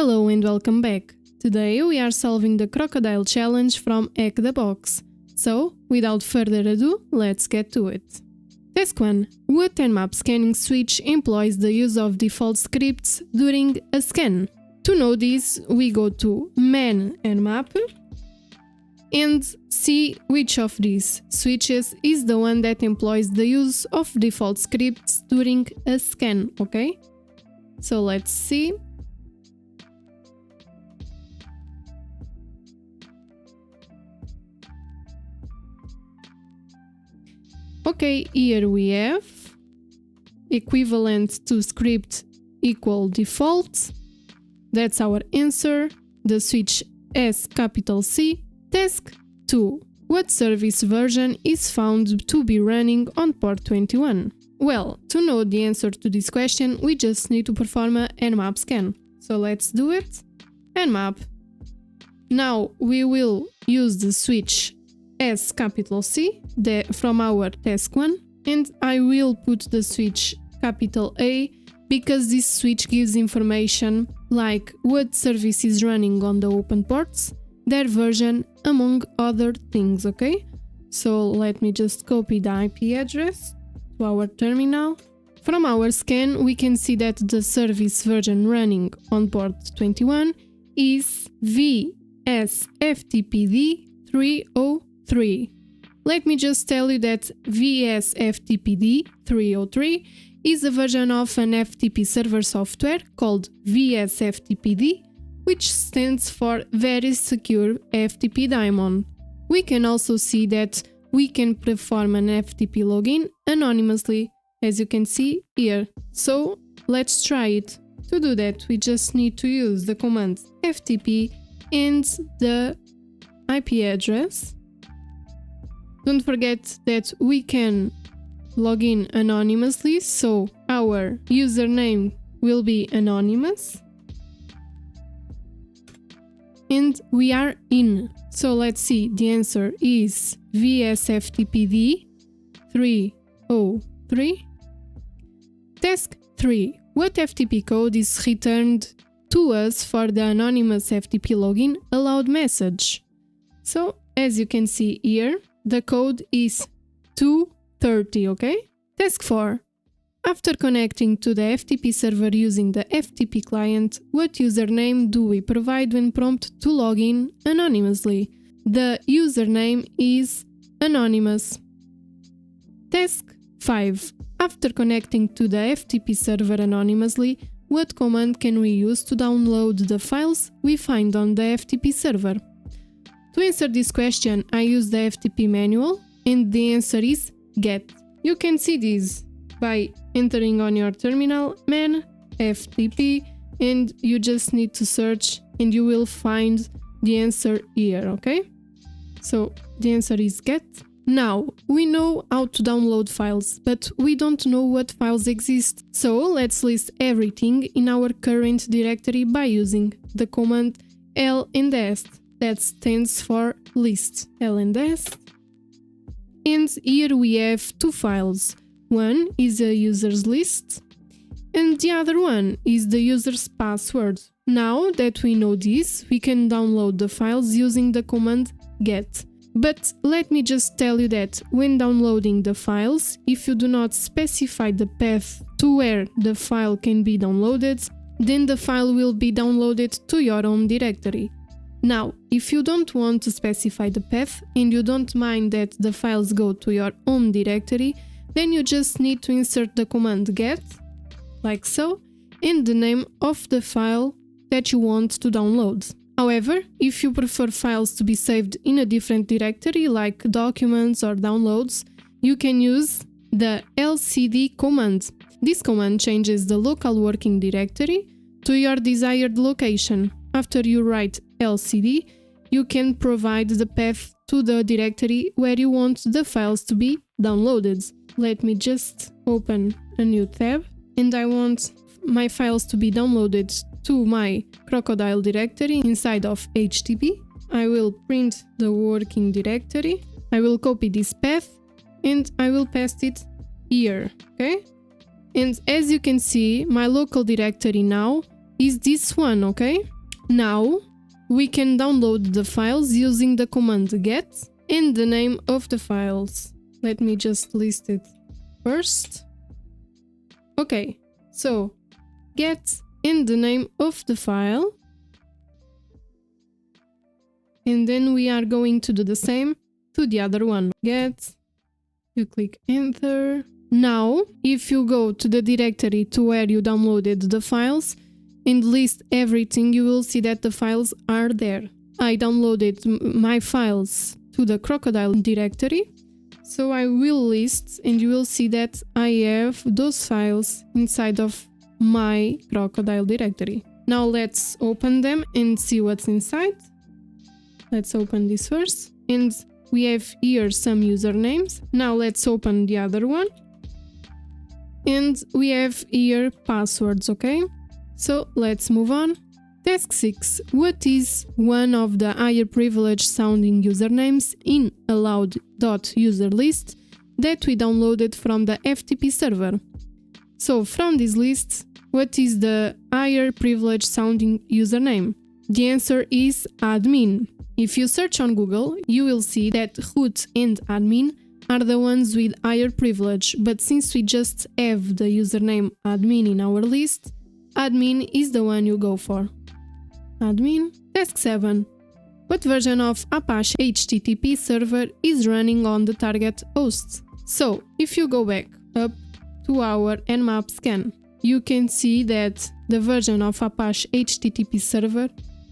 Hello and welcome back. Today we are solving the Crocodile challenge from Hack the Box. So, without further ado, let's get to it. Task 1. What Nmap scanning switch employs the use of default scripts during a scan? To know this, we go to Man Nmap and see which of these switches is the one that employs the use of default scripts during a scan, okay? So let's see. Okay, here we have equivalent to script equal default. That's our answer. The switch 𝒔𝒊𝒕. Task 2. What service version is found to be running on port 21? Well, to know the answer to this question, we just need to perform a nmap scan. So let's do it. Nmap. Now we will use the switch 𝒔𝒊𝒕 from our task 1, and I will put the switch A because this switch gives information like what service is running on the open ports, their version, among other things, okay? So let me just copy the IP address to our terminal. From our scan, we can see that the service version running on port 21 is 𝒉𝒊𝒕 303. Let me just tell you that 𝒉𝒊𝒕 303 is a version of an FTP server software called 𝒉𝒊𝒕, which stands for Very Secure FTP Daemon. We can also see that we can perform an FTP login anonymously, as you can see here. So let's try it. To do that, we just need to use the command FTP and the IP address. Don't forget that we can log in anonymously, so our username will be anonymous. And we are in. So let's see, the answer is 𝒉𝒊𝒕 303. Task 3. What FTP code is returned to us for the anonymous FTP login allowed message? So, as you can see here, the code is 230, okay? Task 4. After connecting to the FTP server using the FTP client, what username do we provide when prompted to log in anonymously? The username is anonymous. Task 5. After connecting to the FTP server anonymously, what command can we use to download the files we find on the FTP server? To answer this question, I use the FTP manual, and the answer is get. You can see this by entering on your terminal man FTP, and you just need to search and you will find the answer here, okay? So the answer is get. Now, we know how to download files, but we don't know what files exist. So let's list everything in our current directory by using the command l&s. That stands for list, l&s. And here we have two files. One is a user's list, and the other one is the user's password. Now that we know this, we can download the files using the command get. But let me just tell you that when downloading the files, if you do not specify the path to where the file can be downloaded, then the file will be downloaded to your home directory. Now, if you don't want to specify the path and you don't mind that the files go to your home directory, then you just need to insert the command get, like so, and the name of the file that you want to download. However, if you prefer files to be saved in a different directory like documents or downloads, you can use the lcd command. This command changes the local working directory to your desired location. After you write lcd, you can provide the path to the directory where you want the files to be downloaded. Let me just open a new tab, and I want my files to be downloaded to my Crocodile directory inside of HTTP. I will print the working directory. I will copy this path and I will paste it here, okay? And as you can see, my local directory now is this one, okay? Now we can download the files using the command get and the name of the files. Let me just list it first. Okay, so get and the name of the file. And then we are going to do the same to the other one. Get, you click enter. Now, if you go to the directory to where you downloaded the files and list everything, you will see that the files are there. I downloaded my files to the Crocodile directory, so I will list and you will see that I have those files inside of my Crocodile directory. Now let's open them and see what's inside. Let's open this first, and we have here some usernames. Now let's open the other one. And we have here passwords, okay? So let's move on. Task 6. What is one of the higher privilege sounding usernames in allowed.user list that we downloaded from the FTP server? So from this list, what is the higher privilege sounding username? The answer is admin. If you search on Google, you will see that root and admin are the ones with higher privilege, but since we just have the username admin in our list, admin is the one you go for. Admin. Task 7. What version of Apache HTTP server is running on the target host? So, if you go back up to our Nmap scan, you can see that the version of Apache HTTP server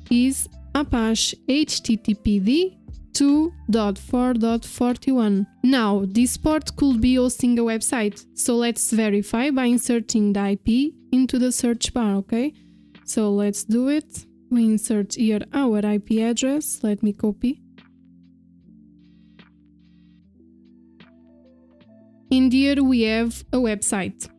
is Apache HTTPD 2.4.41. Now, this port could be hosting a website, so let's verify by inserting the IP into the search bar, okay? So let's do it. We insert here our IP address. Let me copy. And here we have a website.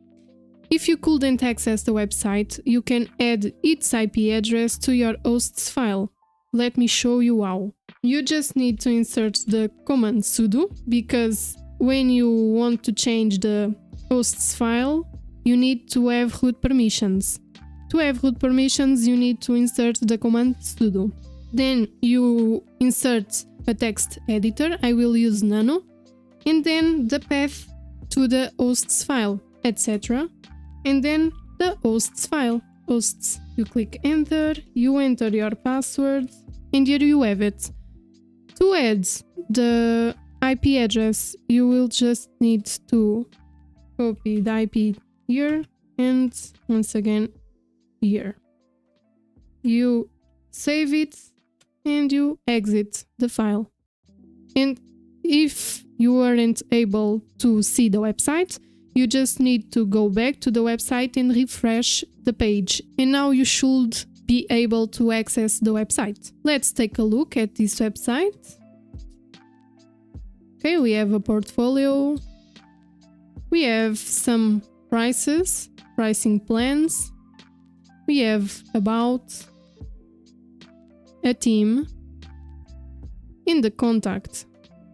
If you couldn't access the website, you can add its IP address to your host's file. Let me show you how. You just need to insert the command sudo, because when you want to change the host's file, you need to have root permissions. To have root permissions, you need to insert the command sudo. Then you insert a text editor, I will use nano, and then the path to the host's file, etc. And then the host's file. Hosts. You click enter, you enter your password, and here you have it. To add the IP address, you will just need to copy the IP here and once again here. You save it and you exit the file. And if you weren't able to see the website, you just need to go back to the website and refresh the page. And now you should be able to access the website. Let's take a look at this website. Okay, we have a portfolio. We have some prices, pricing plans. We have about a team. In the contact,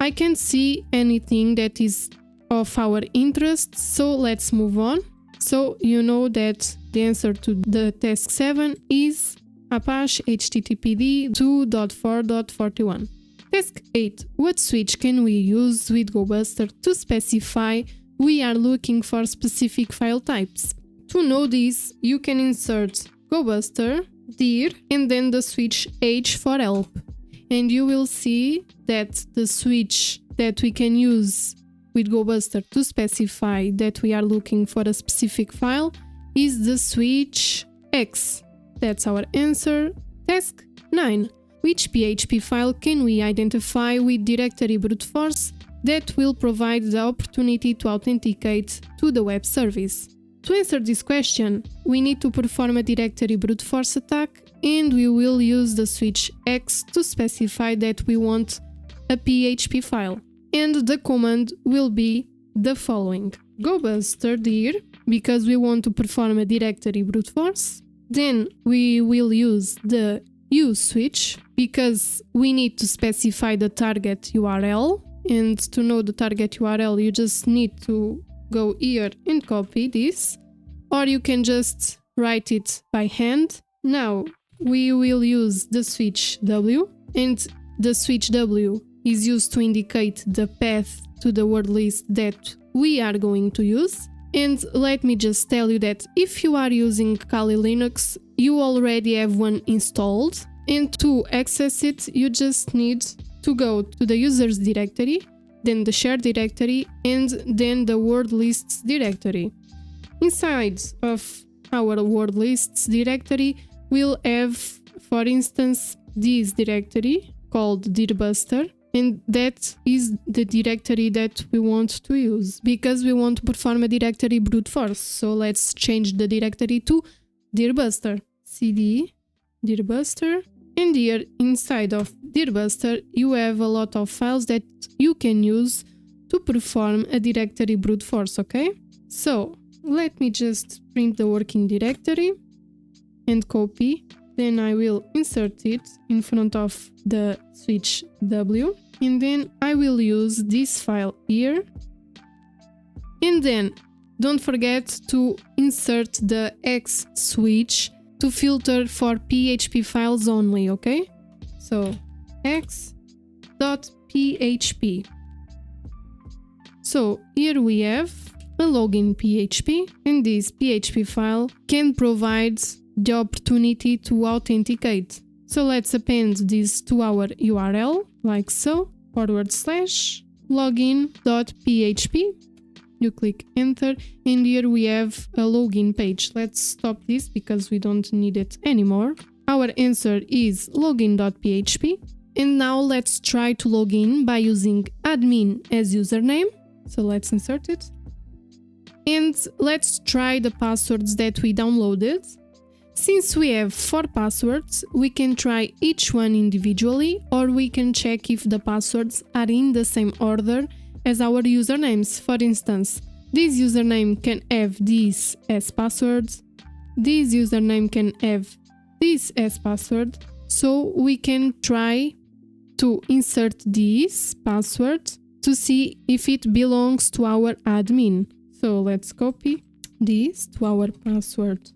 I can't see anything that is of our interest, so let's move on. So you know that the answer to the task 7 is Apache HTTPD 2.4.41. Task 8. What switch can we use with GoBuster to specify we are looking for specific file types? To know this, you can insert GoBuster, dir, and then the switch H for help. And you will see that the switch that we can use with GoBuster to specify that we are looking for a specific file is the switch X. That's our answer. Task 9. Which PHP file can we identify with directory brute force that will provide the opportunity to authenticate to the web service? To answer this question, we need to perform a directory brute force attack, and we will use the switch X to specify that we want a PHP file. And the command will be the following. GoBuster dir, because we want to perform a directory brute force. Then we will use the use switch, because we need to specify the target URL. And to know the target URL, you just need to go here and copy this. Or you can just write it by hand. Now we will use the switch W, and the switch W is used to indicate the path to the word list that we are going to use. And let me just tell you that if you are using Kali Linux, you already have one installed, and to access it you just need to go to the users directory, then the share directory, and then the word lists directory. Inside of our word lists directory we'll have, for instance, this directory called dirbuster, and that is the directory that we want to use because we want to perform a directory brute force. So let's change the directory to dirbuster. cd dirbuster, and here inside of dirbuster you have a lot of files that you can use to perform a directory brute force, okay? So let me just print the working directory and copy. Then I will insert it in front of the switch W, and then I will use this file here. And then don't forget to insert the X switch to filter for PHP files only, okay? So x.php. So here we have a login PHP, and this PHP file can provide the opportunity to authenticate. So let's append this to our URL like so, /login.php. You click enter, and here we have a login page. Let's stop this because we don't need it anymore. Our answer is login.php. And now let's try to log in by using admin as username. So let's insert it. And let's try the passwords that we downloaded. Since we have 4 passwords, we can try each one individually, or we can check if the passwords are in the same order as our usernames. For instance, this username can have this as password, this username can have this as password, so we can try to insert this password to see if it belongs to our admin. So let's copy this to our password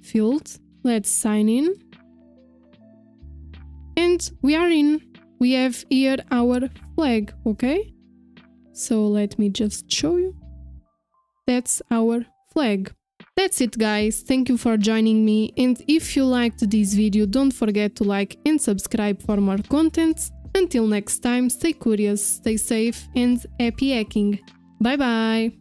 field. Let's sign in, and we are in. We have here our flag, okay? So let me just show you. That's our flag. That's it, guys. Thank you for joining me, and if you liked this video, don't forget to like and subscribe for more content. Until next time, stay curious, stay safe, and happy hacking. Bye bye!